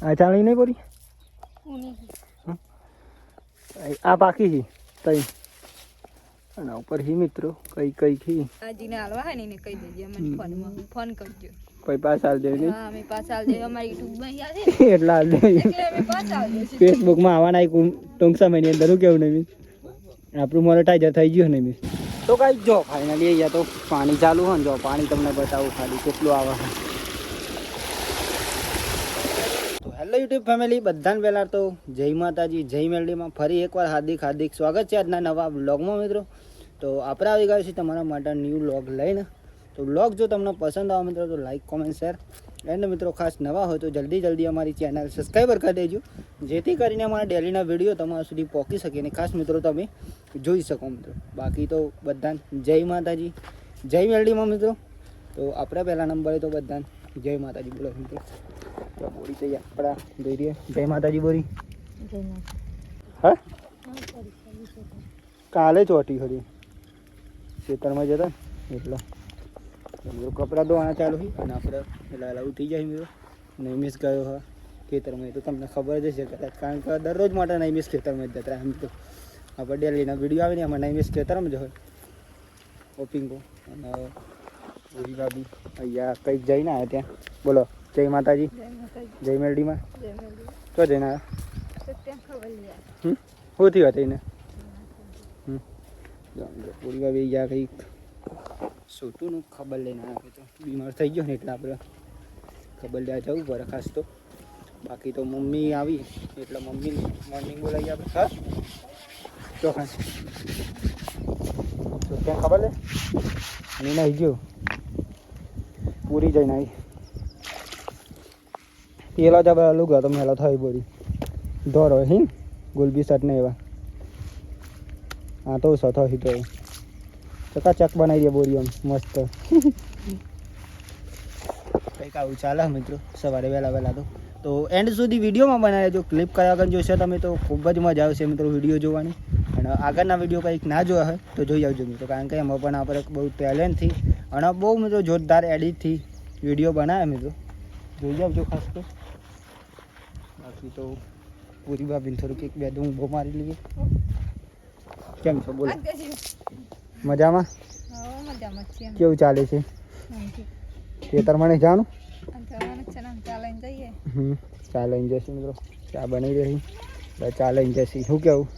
આ ચાણી નહીં પડી આ પાકી છે તઈ અને ઉપર હી મિત્રો કઈ કઈ થી આજીને હાલવા હે ને કહી દેજે મને ફોન કરજો પછી પાછા હાલ દેવી હા અમે પાછા હાલ દે અમારી YouTube માં યાદ છે એટલા હાલ દે એટલે અમે પાછા હાલ દે ફેસબુક માં આવવાના ટૂંક સમયની અંદર હું કેવું નહીં આપણું મોનેટાઈઝર થઈ ગયું નહીં તો કાંઈ જો ફાઇનલી અહીંયા તો પાણી ચાલુ હોય ને જો પાણી તમને બતાવું ખાલી કેટલું આવે છે તો હેલો યુટ્યુબ ફેમિલી બધાને પહેલાં તો જય માતાજી જય મેલડીમાં ફરી એકવાર હાર્દિક સ્વાગત છે આજના નવા વ્લોગમાં મિત્રો તો આપણે આવી ગયા છીએ તમારા માટે ન્યૂ વ્લોગ લઈને તો વ્લોગ જો તમને પસંદ આવે મિત્રો તો લાઈક કોમેન્ટ શેર એન્ડ મિત્રો ખાસ નવા હોય તો જલ્દી અમારી ચેનલ સબસ્ક્રાઈબર કરી દેજો જેથી કરીને અમારા ડેલીના વિડીયો તમારા સુધી પહોંચી શકે અને ખાસ મિત્રો તમે જોઈ શકો મિત્રો બાકી તો બધાને જય માતાજી જય મેલડીમાં મિત્રો તો આપણે પહેલા નંબરે તો બધાને જય માતાજી બોલો મિત્રો બોરી તો આપણા જોઈ રહીએ જય માતાજી બોરી હા કાલે ચોટી ખરી ખેતરમાં જતા એટલે મિત્રો કપડાં ધોવાના ચાલુ છે અને આપણે પેલા ઉઠી જાય મિત્રો નૈમિષ ગયો હા ખેતરમાં તો તમને ખબર જ છે કદાચ કારણ કે દરરોજ માટે નૈમિષ ખેતરમાં જ જતા એમ તો આપણે ડેલીના વિડીયો આવે ને એમાં નૈમિષ ખેતરમાં જ હોય ઓપિંગો અને પૂરી ભાભી અહીંયા કંઈક જઈને આવ્યા ત્યાં બોલો જય માતાજી જય મેરડીમાં તો જઈને આવ્યા શું થયું હતું એને પૂરી ભાભી અહીંયા કંઈક સોટું ખબર લઈને આવે તો બીમાર થઈ ગયો ને એટલે આપણે ખબર લેવા જવું પડે ખાસ તો બાકી તો મમ્મી આવી એટલે મમ્મી મોર્નિંગ બોલાવી આપણે હા ચોખાન તો ત્યાં ખબર લે નહીં નાહી ગયો પૂરી જઈને આવી પેલા જ આપણે લુગા તો મેલા થઈ પડી ધોરો હિન ગુલબી શર્ટ ને એવા હા તો સથો હીતો ચકાચક બનાવી દે બોરી આમ મસ્ત કંઈક આવું ચાલે મિત્રો સવારે વહેલા તો એન્ડ સુધી વિડીયોમાં બનાવી જો ક્લિપ કર્યા વગર જોશો તમે તો ખૂબ જ મજા આવશે મિત્રો વિડીયો જોવાની અને આગળના વિડીયો કંઈક ના જોયા હોય તો જોઈ આવજો મિત્રો કારણ કે એમાં પણ આપણે બહુ ટેલેન્ટથી અને બહુ મિત્રો જોરદાર એડિટથી વિડીયો બનાવે મિત્રો જોઈ આવજો ખાસ તો બાકી તો પૂરી ભાભીને થોડુંક એક બે દૂંગ બહુ મારી લઈએ કેમ છો બોલો મજામાં કેવું ચાલે છે ખેતરમાં નહીં જાણું ચા લઈને જશે મિત્રો ચા બની રહી ચા લઈને જશે શું કેવું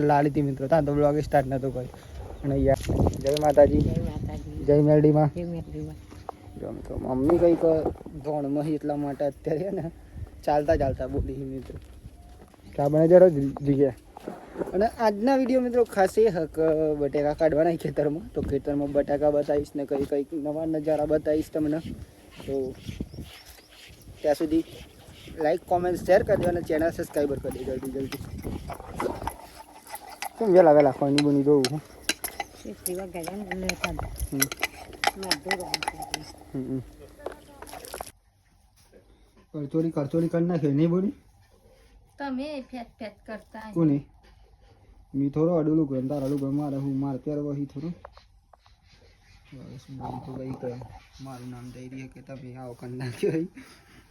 લાલી હતી મિત્રો ત્યાં તો બ્લોગ સ્ટાર્ટ નતો કર્યો અને જય માતાજી જય મેરડીમાં જો મિત્રો મમ્મી કંઈક ધોણમાં એટલા માટે અત્યારે ને ચાલતા બોલી મિત્રો ચા બને જરા જગ્યા અને આજના વિડીયો મિત્રો ખાસ એ હક બટાકા કાઢવાના ખેતરમાં તો ખેતરમાં બટાકા બતાવીશ ને કંઈક નવા નજારા બતાવીશ તમને તો ત્યાં સુધી લાઈક કોમેન્ટ શેર કરજો અને ચેનલ સબસ્ક્રાઈબર કરી દો જલ્દી કેમ વહેલા ખોની બની જોવું કરચોરી કરી નાખે નહીં બોલી તમે ફેટ કરતા કોને મી થોડો અડુલું ગમ તાર અડું ગમ મારે હું મારે ત્યારે વહી થોડું બસ તો કઈ મારું નામ દઈ દઈએ કે તમે આવો કરી નાખ્યો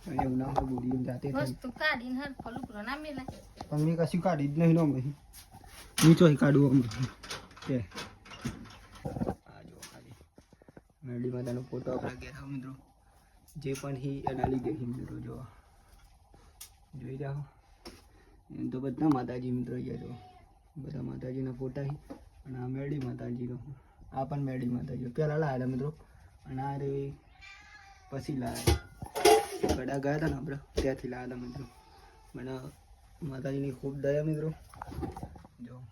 અને એવું ના હોય બોલી જાતે વસ્તુ કાઢીને હર ફલું ના મેલા તમે કશું કાઢી જ નહીં નો મહી નીચો કાઢવું અમે કે આ જો ખાલી મેરડી માતાનો ફોટો આપણે ઘેર મિત્રો જે પણ હી એના લીધે મિત્રો જોઈ જાઓ એમ તો બધા માતાજી મિત્રો અહીંયા જો બધા માતાજીના ફોટા અને આ મેરડી માતાજીનો આ પણ મેરડી માતાજી પહેલાં લાવેલા મિત્રો અને આ રે પછી લાવ્યા ગડા ગયા હતા ને આપણે ત્યાંથી લાવેલા મિત્રો મને માતાજીની ખૂબ દયા મિત્રો જો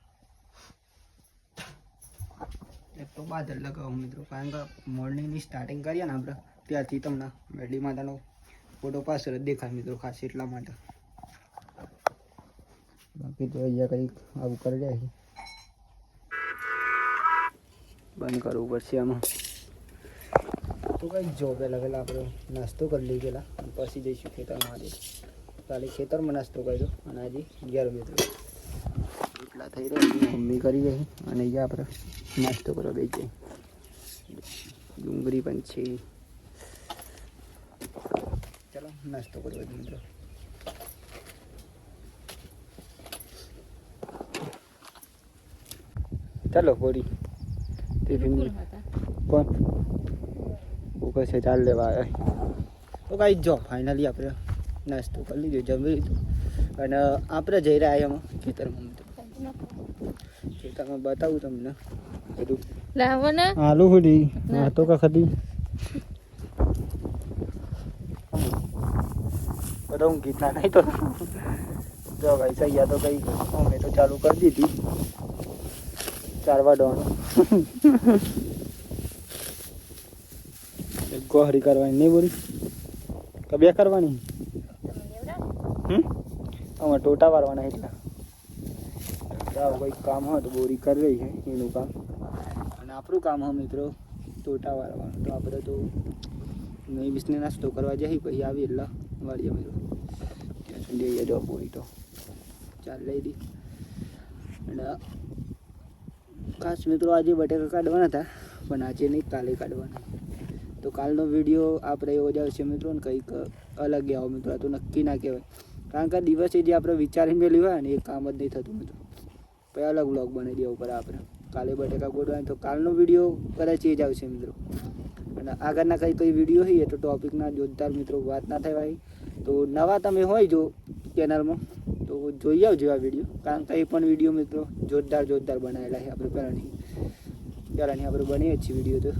એક તો બાદલ લગાવું મિત્રો કારણ કે મોર્નિંગની સ્ટાર્ટિંગ કરીએ ને આપણે ત્યારથી તમને મેરડી માતાનો ફોટો પાછળ જ દેખાય મિત્રો ખાસ એટલા માટે બાકી તો અહીંયા કંઈક આવું કરી જાય છે બંધ કરવું પડશે આમાં તો કંઈક જો પહેલાં આપણે નાસ્તો કરી લઈએ પહેલાં પછી જઈશું ખેતરમાં આજે કાલે ખેતરમાં નાસ્તો કર્યો અને આજે 11 મિત્રો તૈયાર થઈ રહ્યા મમ્મી કરી રહી અને અહીંયા આપણે નાસ્તો કરવા બેસી જઈએ. ડુંગળી પણ છે. ચાલો નાસ્તો કરવા જઈએ મિત્રો. ચાલો હોળી ટિફિન કોણ ઉપર છે ચાલ લેવા આવ્યા. તો કાંઈ જો ફાઇનલી આપણે નાસ્તો કરી લીધો, જમી લીધું અને આપણે જઈ રહ્યા એમાં ખેતરમાં મિત્રો. ખેતરમાં બતાવું તમને બધું. આલુ હોડી હા તો કખતી બધા હું ગીતના નહીં તો જો ભાઈ સૈયા તો કઈ અમે તો ચાલુ કરી દીધી ચારવા ડોણ ગોહરી કરવાની નહીં બોલી કે બે કરવાની આમાં ટોટા વારવાના એટલા કંઈક કામ હોય તો બોરી કરી રહી છે એનું કામ અને આપણું કામ હોય મિત્રો ટોટા વારવાનું. તો આપણે તો નહીં બીસને નાસ્તો કરવા જઈએ પછી આવી એટલે વાળીએ મિત્રો. ત્યાં સુધી અહીંયા જો બોરી તો ચાલ લઈ દી. અને ખાસ મિત્રો આજે બટેકા કાઢવાના હતા પણ આજે નહીં કાલે કાઢવાના. તો કાલનો વિડીયો આપણે એવો જ આવશે મિત્રો ને કંઈક અલગ આવો મિત્રો. આ તો નક્કી ના કહેવાય કારણ કે દિવસે જે આપણે વિચારીને મેળવી હોય ને એ કામ જ નહીં થતું મિત્રો. પછી અલગ વ્લોગ બનાવી દેવા ઉપર આપણે કાલે બટેકા ગોળવાના. તો કાલનો વિડીયો કદાચ એ જ આવશે મિત્રો. અને આગળના કઈ વિડીયો હોય તો ટોપિકના જોરદાર મિત્રો વાત ના થાય ભાઈ. તો નવા તમે હોય જો ચેનલમાં તો જોઈ આવજો આ વિડીયો કારણ કે એ પણ વિડીયો મિત્રો જોરદાર બનાવેલા છે. આપણે પહેલાંની આપણે બનાવીએ છીએ વિડીયો તો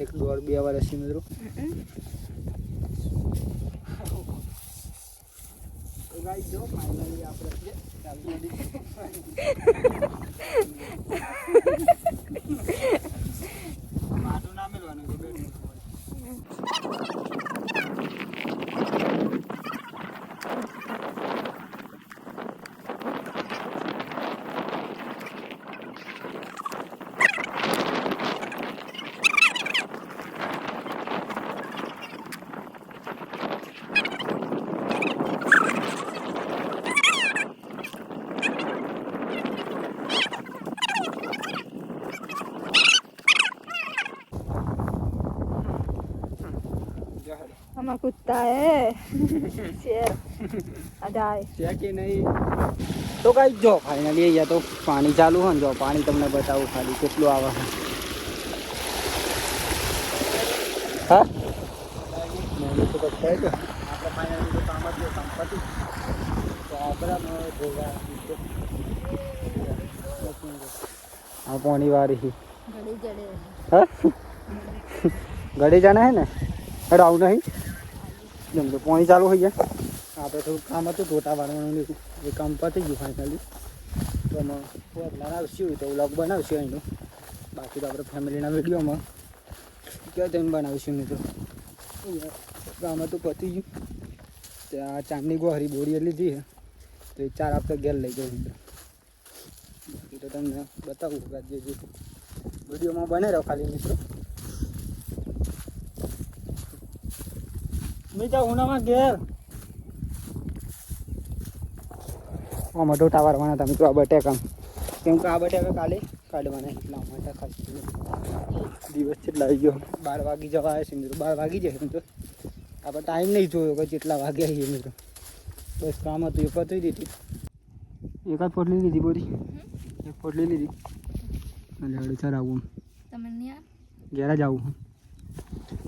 1-2 વર્ષથી મિત્રો. જો ફાઇનલી આપણે મારું ના મેળવાનું हमारा कुत्ता है शेर अजाय છે કે નહીં. તો કાંઈ જો ફાઇનલી અહીંયા તો પાણી ચાલુ હોય ને જો પાણી તમને બતાવું ખાલી કેટલું આવે છે. હા તો બતાવે છે આપણે ફાઇનલી તો કામ જ કામ પતી તો આપણે આ પાણી વાળી घड़ी जड़े હા ગળી જાના હે ને અરે આવું નહીં જેમ તો પાણી ચાલુ થઈ જાય. આપણે થોડું કામ હતું ટોટા વાળવાનું એ કામ પતી ગયું ફાઇનલી. તો એમાં બનાવશું તો વ્લોગ બનાવશું અહીંનું. બાકી તો આપણે ફેમિલીના વિડીયોમાં ક્યાં જઈને બનાવીશું મિત્રો. કામ હતું પતી ગયું. ત્યાં ચાંદની ગોહરી બોરી લીધી છે તો એ 4 આપણે ઘેર લઈ જાઉં મિત્રો. બાકી તો તમને બતાવું જે વિડીયોમાં બને રહો ખાલી મિત્રો. મીઠા ઉનામાં ઘેર આમાં ટોટા વારવાના હતા મિત્રો. આ બટેકા કેમ કે આ બટેકા કાલે કાઢવાના એટલા માટે ખાસ દિવસ કેટલા આવી ગયો 12 વાગી જવા આવે છે મિત્રો. 12 વાગી જાય મિત્રો. આપણે ટાઈમ નહીં જોયો કે કેટલા વાગે આવીએ મિત્રો. બસ કામ હતું એ પતી દીધી. એકાદ પોટલી લીધી બોરી એક પોટલી લીધી અને હળે ચરાવું તમે નહીં આ ઘેર જ આવું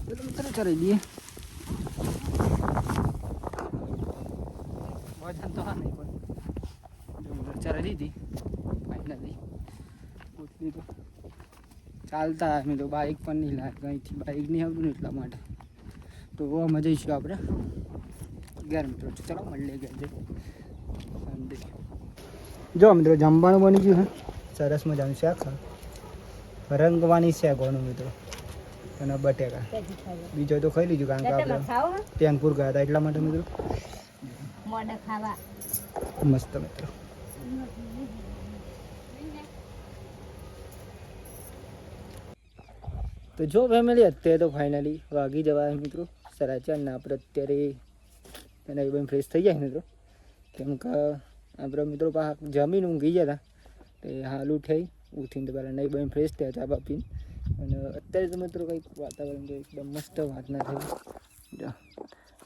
તો તમે તરત ચરાવી દઈએ. વજન તો હા નહીં પણ ચરાવી દીધી ફાઇનલી. પોટલી તો ચાલતા અમે તો બાઇક પણ નહીં લાગે અહીંથી બાઇક નહીં આવતું ને એટલા માટે. તો આમાં જઈશું આપણે ઘેર મિત્રો. ચાલો મળીએ ઘેર જઈ. જો મિત્રો જમવાનું બની ગયું હે સરસ મજાનું શાક રંગવાની શાકવાનું મિત્રો અને બટેકા. બીજો તો ખાઈ લીધું કારણ કે આપણે તેનપુર ગયા હતા એટલા માટે મિત્રો. મસ્ત મિત્રો. તો જો ફેમિલી અત્યારે તો ફાઇનલી વાગી જવાય મિત્રો 4:30 ને આપણે અત્યારે એના એકદમ ફ્રેશ થઈ જાય મિત્રો. કેમ કે આપણા મિત્રો પાછા જમીન ઊંઘી ગયા હતા તે હાલ ઉઠીને તો પહેલાં નહીં બને ફ્રેશ થયા ચા બા પીને અને અત્યારે તો મિત્રો કંઈક વાતાવરણ તો એકદમ મસ્ત વાત ના થઈ જો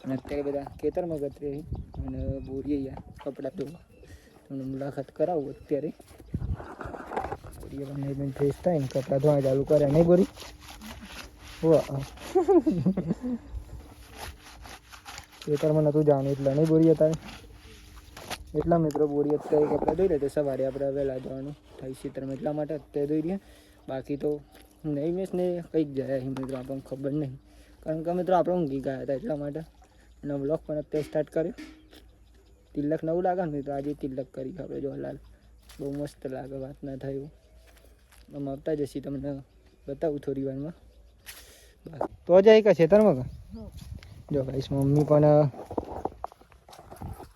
અને અત્યારે બધા ખેતરમાં ગતરી અને બોરીએ યાર કપડાં ધોવા તમને મુલાકાત કરાવું અત્યારે બોરીએ પણ નહીં બને ફ્રેશ થાય ને કપડાં ધોવા ચાલુ કરે નહીં બોરી વાહ ખેતરમાં નહોતું જવાનું એટલે નહીં બોરી અત્યારે એટલા મિત્રો બોરી અત્યારે કપડાં ધોઈ રહ્યા સવારે આપણે વહેલા જવાનું થાય ખેતરમાં એટલા માટે અત્યારે ધોઈ રહ્યા બાકી તો નહીં મેં ને કંઈક જાય મિત્રો આપણને ખબર નહીં કારણ કે મિત્રો આપણે ઊંઘી ગયા હતા એટલા માટે અને બ્લોગ પણ અત્યારે સ્ટાર્ટ કર્યો તિલક નવું લાગે ને મિત્રો આજે તિલક કરી આપણે જો હાલ બહુ મસ્ત લાગે વાત ના થાય એવું આમ આવતા જશી તમને બતાવું થોડી વારમાં તો જાય કે ખેતરમાં જો ગાઈસ મમ્મી પણ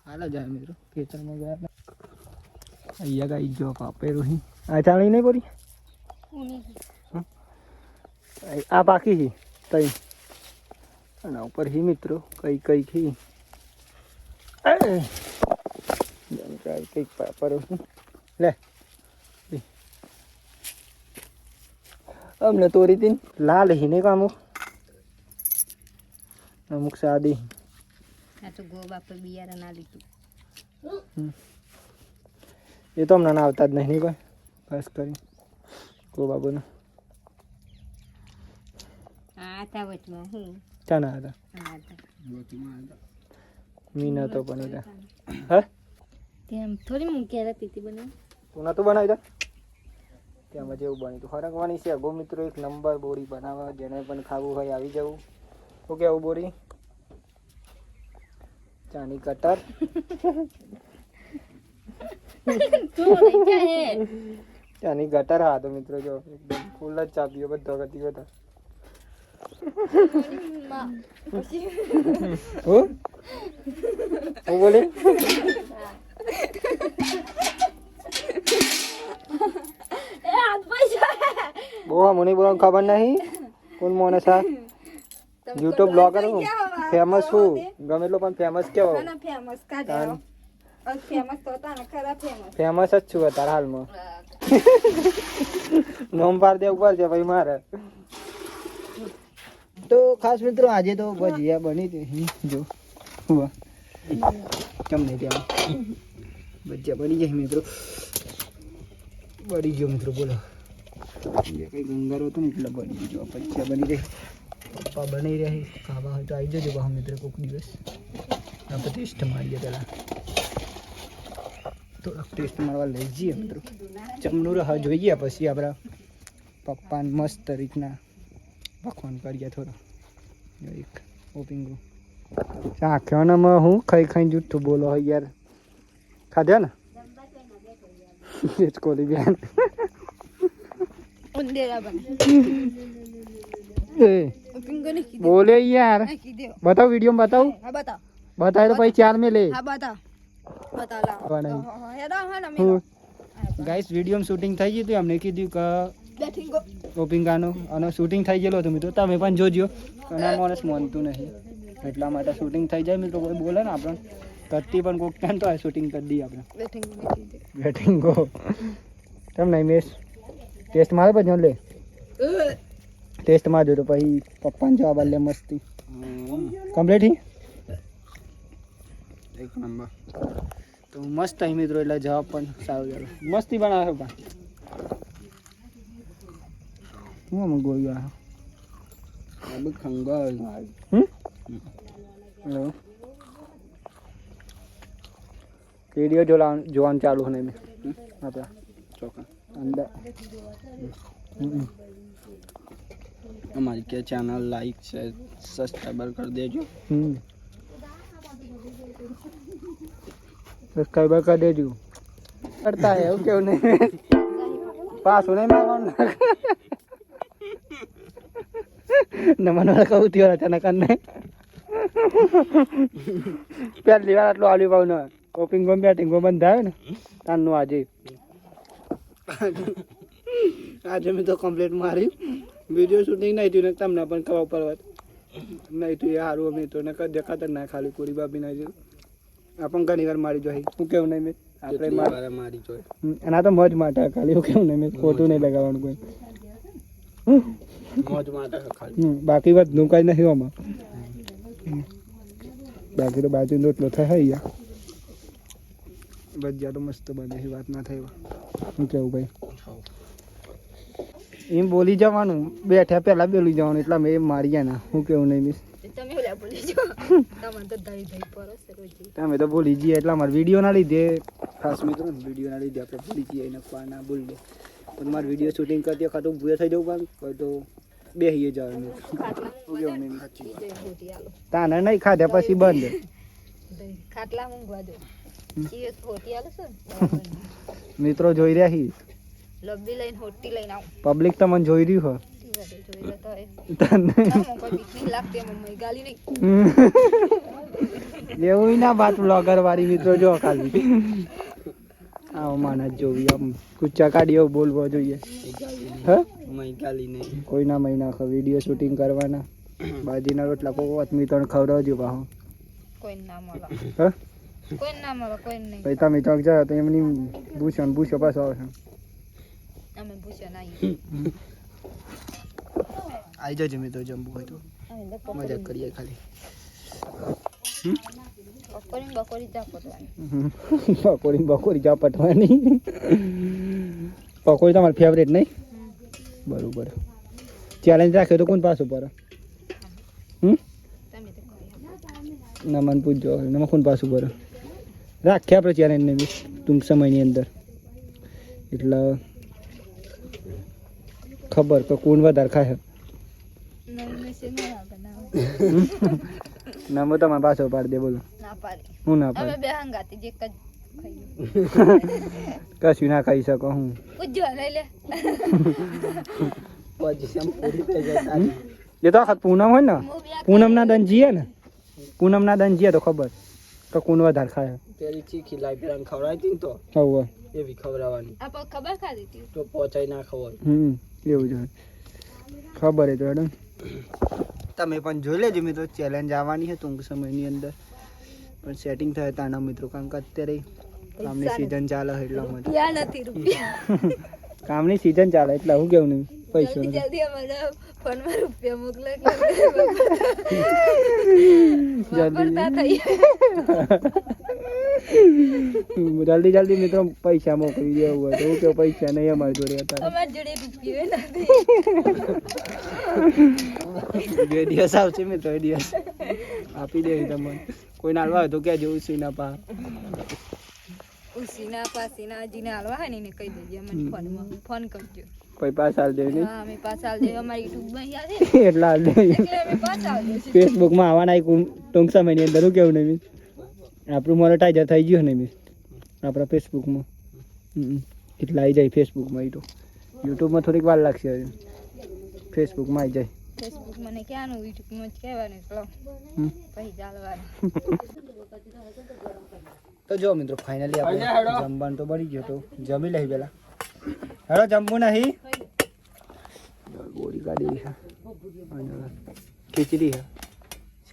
હાલ જાય મિત્રો ખેતરમાં ગયા અહીંયા ગાઈ જો પાપેરું આ ચાણી નહીં પડી આ બાકી છે તઈ અને ઉપર હી મિત્રો કઈ ખી કઈક પાપર લે અમને તોરી તીન લાલ હી નહીં અમુક અમુક સાદી આ તો ગો બાપે બિયારણ આ લીધું એ તો હમણાં આવતા જ નહીં કોઈ બસ કરી ગો બાબુને આ તા વચમાં હું ચાના હતા આ તા મીના તો પણ હા તેમ થોડી મૂક્યા હતી બનાવ તું નતું બનાવી દે તેમાં જેવું બન્યું હતું ફરકવાની છે ગો મિત્રો એક નંબર બોરી બનાવવા જેને પણ ખાવું હોય આવી જવું ઓકે આવું બોરી ચાની કટર ચાની ગટર હા તો મિત્રો જો એકદમ ફૂલ જ ચાપ્યો બધો ગતિ બધા હું બોલે બોવા મને બોલા ખબર નહીં કોણ મોને સા યુટ્યુબ બ્લોગર હું ફેમસ છું ગમે એટલો પણ ફેમસ કેવો ફેમસ જ છું અત્યારે હાલમાં નોમ પાર દે ઉપર છે ભાઈ મારે તો ખાસ મિત્રો આજે તો ભજીયા બની હતી જો હુઆ કેમ નહીં ત્યાં ભજીયા બની જાય મિત્રો બળી ગયો મિત્રો બોલો કઈ ગંગારો હતો ને એટલે બની ગયો ભજીયા બની જાય પપ્પા બની રહ્યા ખાવા હોય તો આવી જજો બહુ મિત્રો કોઈક દિવસ આપણે ટેસ્ટ મારીએ પહેલાં થોડોક ટેસ્ટ મારવા લઈ જઈએ મિત્રો ચમનું રાહ જોઈએ પછી આપણા પપ્પાને મસ્ત રીતના પકવાન કરીએ થોડો એક ઓપિંગું આખ્યાનામાં હું ખાઈ જૂઠું બોલો હોય યાર ખાધ્યા ને કોલી બેન બોલે યાર બતાવ વિડીયો બતાવ બતાવે તો પછી 4 में ले ગાઈસ વિડીયો શૂટિંગ થઈ ગયું હતું અમને કીધું કે ઓપિંગાનું અને શૂટિંગ થઈ ગયેલું હતું મિત્રો તમે પણ જોજો અને આ માણસ માનતું નહીં એટલા માટે શૂટિંગ થઈ જાય મિત્રો કોઈ બોલે ને આપણે કરતી પણ કોઈક ત્યાં તો શૂટિંગ કરી દઈએ આપણે બેટિંગ ગો કેમ નહીં મેસ ટેસ્ટ મારે પછી લે ટેસ્ટ મારજો તો પછી પપ્પાને જવાબ લે મસ્તી કમ્પ્લીટ એક નંબર તો મસ્ત અહીં મિત્રો એટલે જવાબ પણ સારો ચાલો મસ્તી બનાવે પણ હું અમે ગોળ્યું આ ખંગા હેલો વિડીયો જોવાનું ચાલુ હોય મેં આપણા ચોખા અંદર हमारी क्या चैनल लाइक शेयर सब्सक्राइबर कर देजो सब्सक्राइबर कर देजो करता है क्यों नहीं पास होने में नमन वाला कहूँ थी और अचानक करने પહેલી વાર આટલું આલ્યું પાઉં ને ઓપિંગ ગો બેટિંગ ગો બંધ આવે ને તારનું આજે મેં તો કમ્પ્લીટ મારી વિડીયો શૂટિંગ નહીં થયું ને તમને પણ ખબર પડવા નહીં થયું એ સારું અમે તો ને દેખાતા ના ખાલી પૂરી બાબી ના આ પણ ઘણી વાર મારી જોઈ હું કેવું નહીં મેં આપણે મારી જોઈ અને આ તો મોજ માટે ખાલી એવું કેવું ને મેં ખોટું નહીં લગાવવાનું કોઈ મોજ માટે ખાલી બાકી વાત નું કઈ નથી આમાં બાકી તો બાજુ રોટલો થાય યાર ભજીયા તો મસ્ત બને એ વાત ના થાય શું કેવું ભાઈ એમ બોલી જવાનું બેઠ્યા પહેલા બોલી જવાનું એટલે મેં મારી ગયા ના શું કેવું નહીં મિસ તમે ઓલા બોલી જો તમે તો દઈ દઈ પરસ રોજી તમે તો બોલી જઈએ એટલે અમારા વિડીયો ના લીધે ખાસ મિત્રો વિડીયો ના લીધે આપણે ભૂલી જઈએ એને ના બોલી દે પણ મારે વિડીયો શૂટિંગ કરતી વખત હું ભૂયા થઈ જવું પણ કોઈ તો બેહીએ જવાનું શું કેવું નહીં તાને નહીં ખાધા પછી બંધ ખાટલા મૂંગવા દો ચીએ હોટી આલો છો મિત્રો જોઈ રહ્યા છીએ લબ્બી લઈને હોટી લઈને આવ પબ્લિક તમને જોઈ રહ્યું હો જોઈ લેતો હે તને કોઈ બીક નહીં લાગતી મમ્મી ગાલી નહીં એવું ના વાત બ્લોગર વાળી મિત્રો જો ખાલી આવો માણસ જોવી આમ કુચ્ચા કાઢીઓ બોલવો જોઈએ હા ગાલી નહીં કોઈના મહિના વિડીયો શૂટિંગ કરવાના બાજીના રોટલા કોક મિત્રો ખવડાવજો પાહો કોઈ ના મળે હા કોઈ ના મળે કોઈ નહીં પછી તમે ચોક જાઓ તો એમની ભૂસો પાછો આવશે અમે ભૂસ્યા ના આવી જજો મિત્રો જમવું હોય તો મજા કરીએ ખાલી બકોરી ચા પટવાની પકોડી તમારી ફેવરેટ નહીં બરોબર ચેલેન્જ રાખ્યો તો કોણ પાછું પર નમન પૂછજો નમન કોણ પાછું પર રાખીએ આપણે ચેલેન્જને બી ટૂંક સમયની અંદર એટલે ખબર કે કોણ વધારે ખાય નમો તમારે પાછો પાડી દે બોલો હું ના પાડી કશું ના ખાઈ શકો હું એ તો આખત પૂનમ હોય ને પૂનમ ના દન જીએ ને પૂનમ ના દન જીએ તો ખબર તો કોણ વધારે ખાય પેલી ચીખી લાઈ ખવડાવી તો હવે એવી ખવડાવવાની ખબર ખાધી તો પહોંચાઈ ના ખવાય એવું જ ખબર છે તો મેડમ તમે પણ જોઈ લેજો મિત્રો ચેલેન્જ આવવાની છે ટૂંક સમયની અંદર પણ સેટિંગ થાય તાના મિત્રો કારણ કે અત્યારે કામની સિઝન ચાલે એટલા માટે નથી રૂપિયા કામની સિઝન ચાલે એટલે હું કેવું નહીં પૈસો જલ્દી અમારા ફોનમાં રૂપિયા મોકલે જલ્દી મિત્રો પૈસા મોકલી દેવું હોય તો હું કે પૈસા નહીં અમારી જોડે હતા બે દિવસ આવશે મિત્રો એ દિવસ આપી દે તમને કોઈ નાલવા હોય તો ક્યાં જવું સીના પા ઉસીના પાસીના જીના હાલવા હે ને કહી દેજે મને ફોન કરજો કોઈ પાસ હાલ દે ને હા અમે પાસ હાલ દે અમારી YouTube માં આવે એટલા હાલ દે એટલે અમે પાસ હાલ દે ફેસબુક માં આવવાના ટૂંક સમયની અંદર હું કેવું નહીં આપણું મોનેટાઈઝર થઈ ગયું ને મિસ આપણા ફેસબુકમાં એટલા આવી જાય ફેસબુકમાં એ તો યુટ્યુબમાં થોડીક વાર લાગશે ફેસબુકમાં આવી જાય ફેસબુક મને ક્યાંનું યુટ્યુબમાં જ કહેવાનું એટલે પછી ચાલવાનું તો જો મિત્રો ફાઇનલી આપણે જમવાનું તો બની ગયો તો જમી લઈ પેલા હેડો જમવું નહીં ગોળી કાઢી છે ખીચડી છે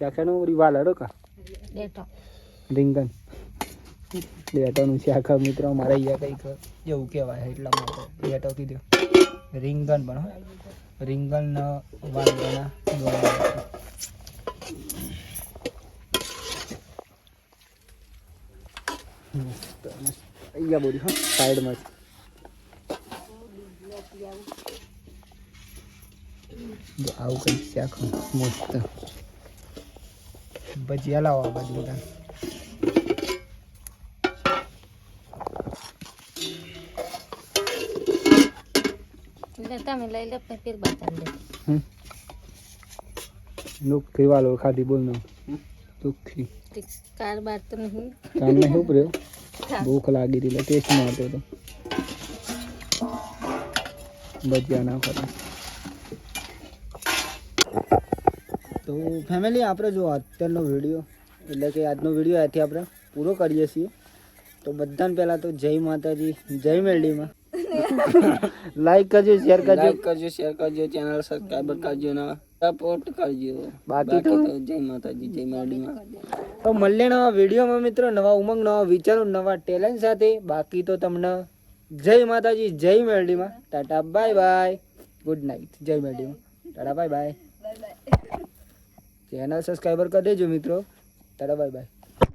શાખાનું ઓરી વાલ હડો કા રીંગણ લેટાનું શાક મિત્રો અમારે અહીંયા કંઈક જેવું કહેવાય એટલા માટે લેટો કીધું રીંગણ પણ રીંગણ વાંદરાના અહીંયા બોલી હા સાઈડમાં જ આવું કંઈક શાક મસ્ત ભજીયા લાવો આ બાજુ બધા તમે લઈ લો ફેર બતા દે નુકથી વાલો ખાધી બોલનો નુકથી કાર બાર તો નહીં કામ નહીં ઉભર્યો ભૂખ લાગી હતી એટલે ટેસ્ટ મારતો હતો ભજીયા ના ખાતા તો ફેમિલી આપણે જો અત્યારનો વિડીયો એટલે કે આજનો વિડીયો આથી આપણે પૂરો કરીએ છીએ તો બધાને પહેલાં તો જય માતાજી જય મેરડીમાં લાઈક કરજો, શેર કરજો. લાઈક કરજો, શેર કરજો, ચેનલ સબસ્ક્રાઇબર કરજો ને સપોર્ટ કરજો. બાકી તો જય માતાજી, જય મેરડીમાં. તો મળીએ નવા વિડીયોમાં મિત્રો, નવા ઉમંગ, નવા વિચારો, નવા ટેલેન્ટ સાથે. બાકી તો તમને જય માતાજી, જય મેરડીમાં. Tata by bye, good night. જય મેરડીમાં, tata by bye. Channel subscriber કરી દેજો મિત્રો. ટાટા બાય બાય.